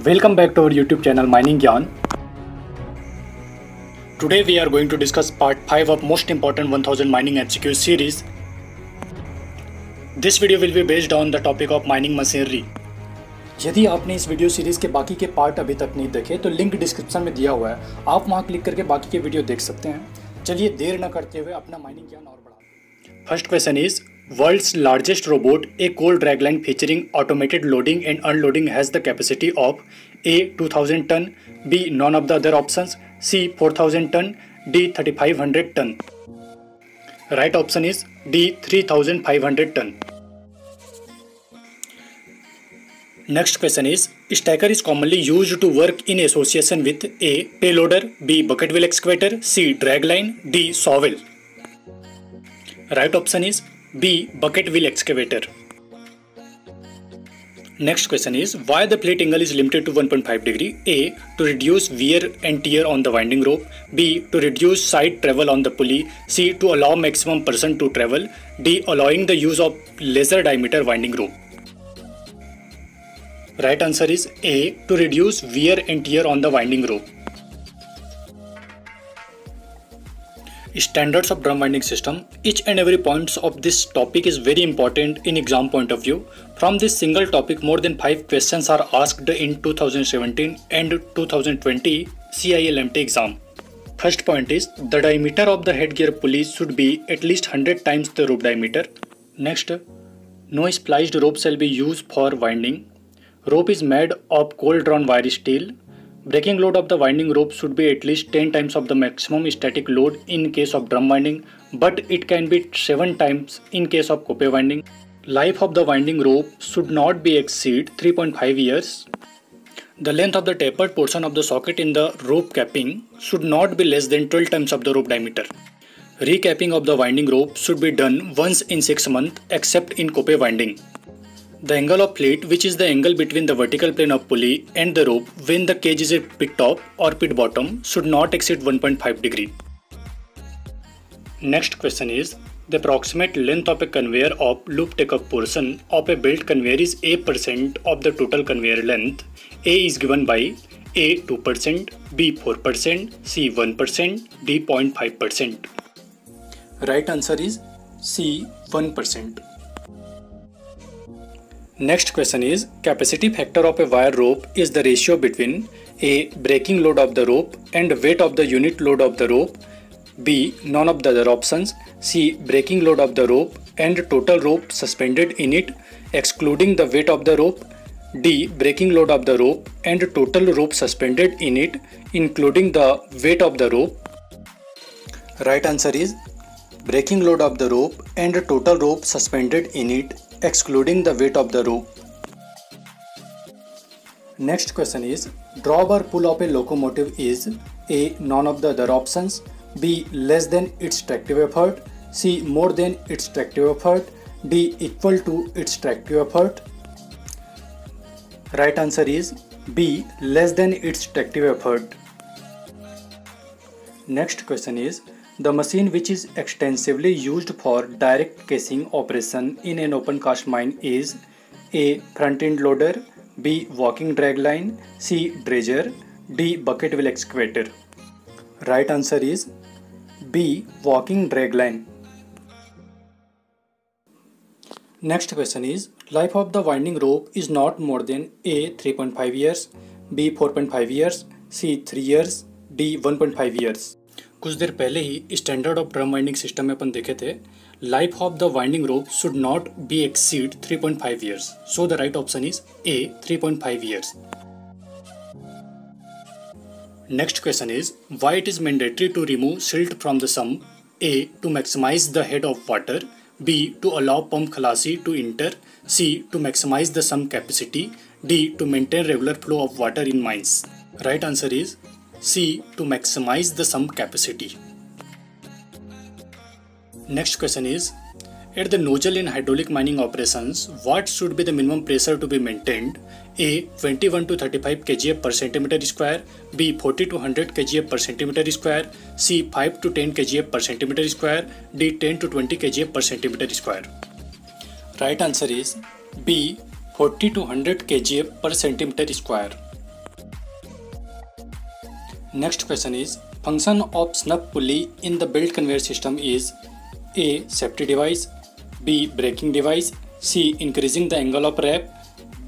Welcome back to our YouTube channel Mining Gyan. Today we are going to discuss part 5 of most important 1000 mining MCQ series. This video will be based on the topic of mining machinery. यदि आपने इस video series के बाकी के part अभी तक नहीं देखे तो लिंक डिस्क्रिप्शन में दिया हुआ है, आप वहां क्लिक करके बाकी के वीडियो देख सकते हैं। चलिए देर न करते हुए अपना माइनिंग ज्ञान और बढ़ाते हैं। First question is World's largest robot, a coal dragline featuring automated loading and unloading, has the capacity of A. 2000 ton, B. None of the other options, C. 4000 ton, D. 3500 ton. Right option is D. 3500 ton. Next question is stacker is commonly used to work in association with A. payloader, B. bucket wheel excavator, C. dragline, D. shovel. Right option is B. bucket wheel excavator. Next question is why the plate angle is limited to 1.5 degree? A. To reduce wear and tear on the winding rope. B. To reduce side travel on the pulley. C. To allow maximum person to travel. D. Allowing the use of lesser diameter winding rope. Right answer is A. To reduce wear and tear on the winding rope. Standards of drum winding system. Each and every points of this topic is very important in exam point of view. From this single topic, more than 5 questions are asked in 2017 and 2020 CILMT exam. First point is the diameter of the headgear pulley should be at least 100 times the rope diameter. Next, no spliced rope shall be used for winding. Rope is made of cold drawn wire steel. Breaking load of the winding rope should be at least 10 times of the maximum static load in case of drum winding, but it can be 7 times in case of coupe winding. Life of the winding rope should not be exceed 3.5 years. The length of the tapered portion of the socket in the rope capping should not be less than 12 times of the rope diameter. Recapping of the winding rope should be done once in 6 months except in coupe winding. The angle of fleet, which is the angle between the vertical plane of pulley and the rope when the cage is at pit top or pit bottom, should not exceed 1.5 degree. Next question is the approximate length of a conveyor of loop takeoff portion of a belt conveyor is A% of the total conveyor length. A is given by A 2%, B 4%, C 1%, D 0.5%. Right answer is C 1%. Next question is capacity factor of a wire rope is the ratio between A. breaking load of the rope and weight of the unit load of the rope, B. none of the other options, C. breaking load of the rope and total rope suspended in it excluding the weight of the rope, D. breaking load of the rope and total rope suspended in it including the weight of the rope. Right answer is breaking load of the rope and total rope suspended in it excluding the weight of the rope. Next question is draw or pull of a locomotive is A. none of the other options, B. less than its tractive effort, C. more than its tractive effort, D. equal to its tractive effort. Right answer is B. less than its tractive effort. Lonext question is the machine which is extensively used for direct casing operation in an open cast mine is A. front end loader, B. walking drag line, C. dredger, D. bucket wheel excavator. Right answer is B. walking drag line. Next question is life of the winding rope is not more than A. 3.5 years, B. 4.5 years, C. 3 years, D. 1.5 years. कुछ देर पहले ही standard of drum winding system में अपन देखे थे life of the winding rope should not be exceed 3.5 years. So the right option is A. 3.5 years. Next question is why it is mandatory to remove silt from the sump. A. To maximize the head of water, B. To allow pump खलासी to enter, C. To maximize the sump capacity, D. To maintain regular flow of water in mines. Right answer is C. to maximize the sump capacity. Next question is at the nozzle in hydraulic mining operations what should be the minimum pressure to be maintained? A. 21 to 35 kgf per centimeter square, B. 40 to 100 kgf per centimeter square, C. 5 to 10 kgf per centimeter square, D. 10 to 20 kgf per centimeter square. Right answer is B. 40 to 100 kgf per centimeter square. Next question is, function of snub pulley in the belt conveyor system is A. Safety device, B. Braking device, C. Increasing the angle of wrap,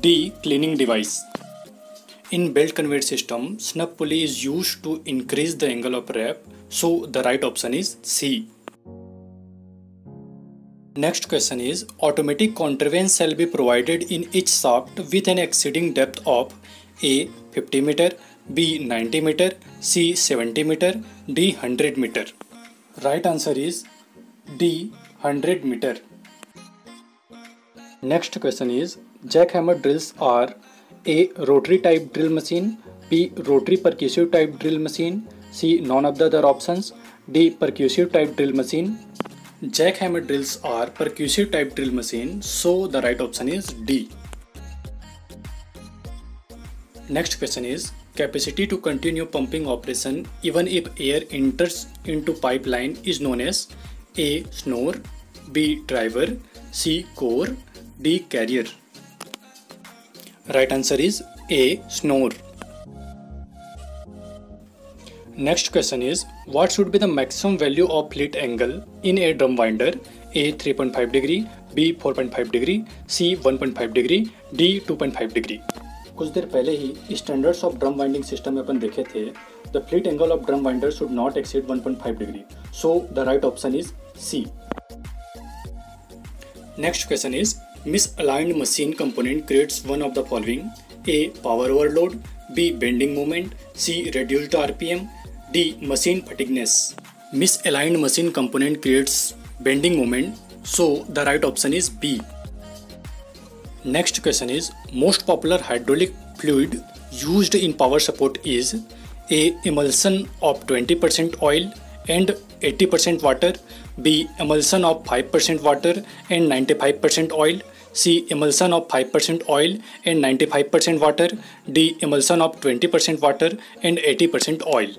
D. Cleaning device. In belt conveyor system, snub pulley is used to increase the angle of wrap, so the right option is C. Next question is, automatic contrivance shall be provided in each shaft with an exceeding depth of A. 50 meter, B. 90 meter, C. 70 meter, D. 100 meter. Right answer is D. 100 meter. Next question is, jackhammer drills are A. Rotary type drill machine, B. Rotary percussive type drill machine, C. None of the other options, D. Percussive type drill machine. Jackhammer drills are percussive type drill machine, so the right option is D. Next question is, capacity to continue pumping operation even if air enters into pipeline is known as A. Snore, B. Driver, C. Core, D. Carrier. Right answer is A. Snore. Next question is, what should be the maximum value of fleet angle in a drum winder? A. 3.5 degree, B. 4.5 degree, C. 1.5 degree, D. 2.5 degree. कुछ देर पहले ही standards of drum winding system में अपन देखे थे, the fleet angle of drum winder should not exceed 1.5 degree, so the right option is C. नेक्स्ट question इज, misaligned machine component creates one of the following: A. Power overload, B. Bending moment, C. Reduced RPM, D. Machine fatigueness. Misaligned machine component creates bending moment, so the right option is B. Next question is, most popular hydraulic fluid used in power support is A. Emulsion of 20% oil and 80% water, B. Emulsion of 5% water and 95% oil, C. Emulsion of 5% oil and 95% water, D. Emulsion of 20% water and 80% oil.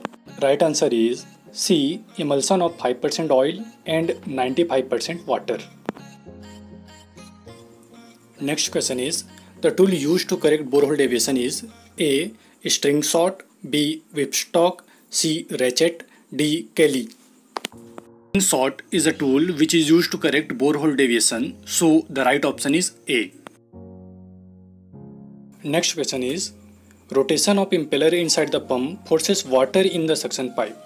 Right answer is C. Emulsion of 5% oil and 95% water. Next question is, the tool used to correct borehole deviation is A. String shot, B. Whipstock, C. Ratchet, D. Kelly. String shot is a tool which is used to correct borehole deviation, so the right option is A. Next question is, rotation of impeller inside the pump forces water in the suction pipe.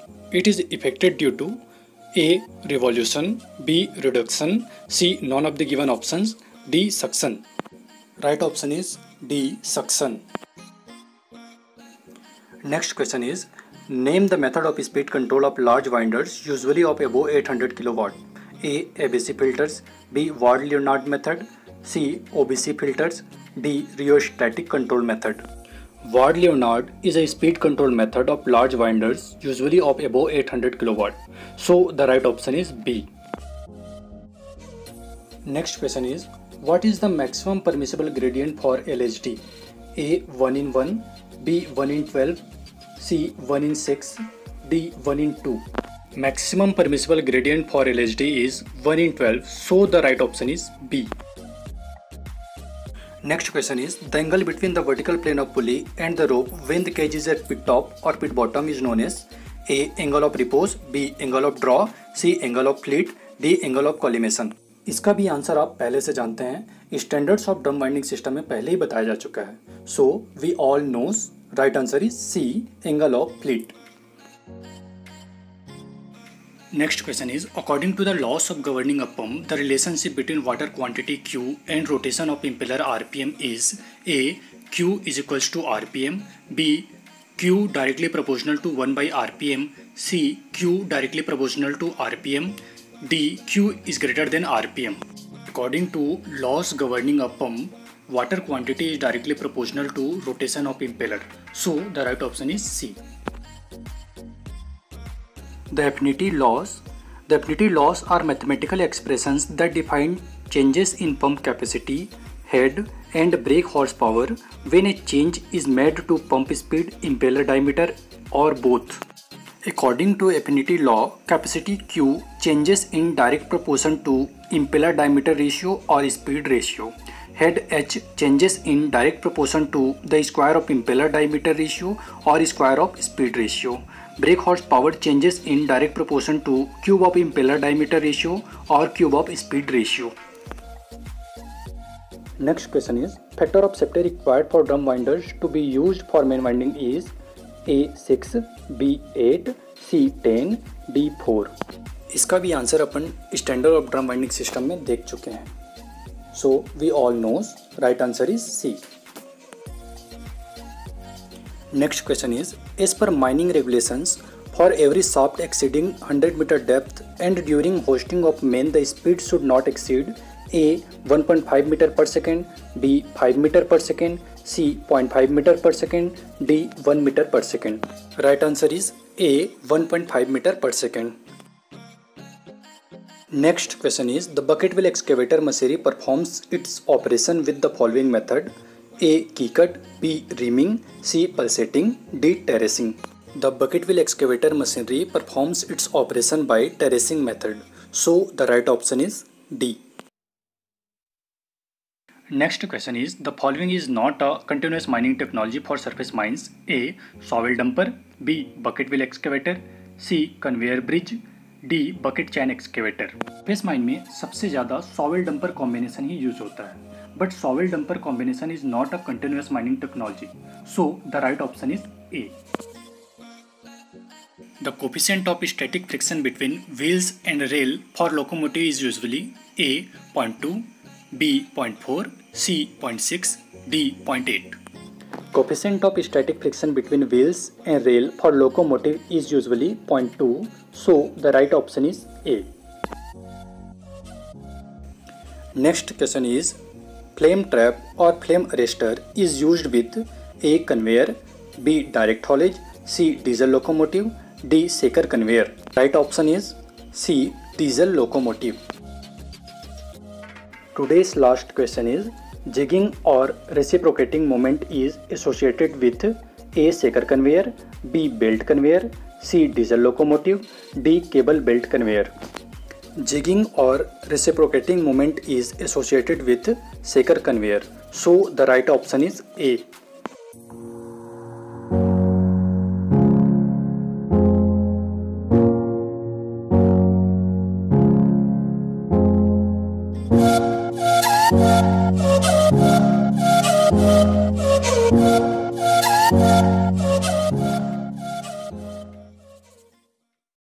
It is effected due to A. Revolution, B. Reduction, C. None of the given options, D. Suction. Right option is D. Suction. Next question is, name the method of speed control of large winders usually of above 800 kW. A. ABC filters, B. Ward-Leonard method, C. OBC filters, D. Rheostatic control method. Ward-Leonard is a speed control method of large winders usually of above 800 kW. So the right option is B. Next question is, what is the maximum permissible gradient for LHD? A. 1 in 1, B. 1 in 12, C. 1 in 6, D. 1 in 2. Maximum permissible gradient for LHD is 1 in 12, so the right option is B. Next question is, the angle between the vertical plane of pulley and the rope when the cage is at pit top or pit bottom is known as A. Angle of repose, B. Angle of draw, C. Angle of fleet, D. Angle of collimation. इसका भी answer आप पहले से जानते हैं, standards of drum winding system में पहले ही बताया जा चुका है, so we all knows. Right answer is C. Angle of fleet. Next question is, according to the laws of governing a pump, the relationship between water quantity Q and rotation of impeller RPM is A. Q is equals to RPM, B. Q directly proportional to 1 by RPM, C. Q directly proportional to RPM, D. Q is greater than RPM. According to laws governing a pump, water quantity is directly proportional to rotation of impeller. So the right option is C. The affinity laws. The affinity laws are mathematical expressions that define changes in pump capacity, head and brake horsepower when a change is made to pump speed, impeller diameter or both. According to affinity law, capacity Q changes in direct proportion to impeller diameter ratio or speed ratio. Head H changes in direct proportion to the square of impeller diameter ratio or square of speed ratio. Brake horsepower changes in direct proportion to cube of impeller diameter ratio or cube of speed ratio. Next question is, factor of safety required for drum winders to be used for main winding is A6, B8, C10, D4. इसका भी answer upon standard of drum winding system में देख चुके हैं. So we all knows right answer is C. Next question is, as per mining regulations, for every shaft exceeding 100 meter depth and during hoisting of main the speed should not exceed A 1.5 meter per second, B 5 meter per second, C 0.5 meter per second, D 1 meter per second. Right answer is A 1.5 meter per second. Next question is, the bucket wheel excavator machinery performs its operation with the following method: A. Key cut, B. reaming, C. pulsating, D. terracing. The bucket wheel excavator machinery performs its operation by terracing method. So the right option is D. Next question is, the following is not a continuous mining technology for surface mines: A. shovel dumper, B. bucket wheel excavator, C. conveyor bridge, D. Bucket chain excavator. Face mine में सबसे ज़्यादा shovel dumper combination ही use होता है, but shovel dumper combination is not a continuous mining technology. So the right option is A. The coefficient of static friction between wheels and rail for locomotive is usually A 0.2, B 0.4, C 0.6, D 0.8. Coefficient of static friction between wheels and rail for locomotive is usually 0.2, so the right option is A. Next question is, flame trap or flame arrestor is used with A. conveyor, B. direct haulage, C. diesel locomotive, D. shaker conveyor. Right option is C. diesel locomotive. Today's last question is, jigging or reciprocating moment is associated with A. shaker conveyor, B. belt conveyor, C. diesel locomotive, D. cable belt conveyor. Jigging or reciprocating moment is associated with shaker conveyor. So the right option is A.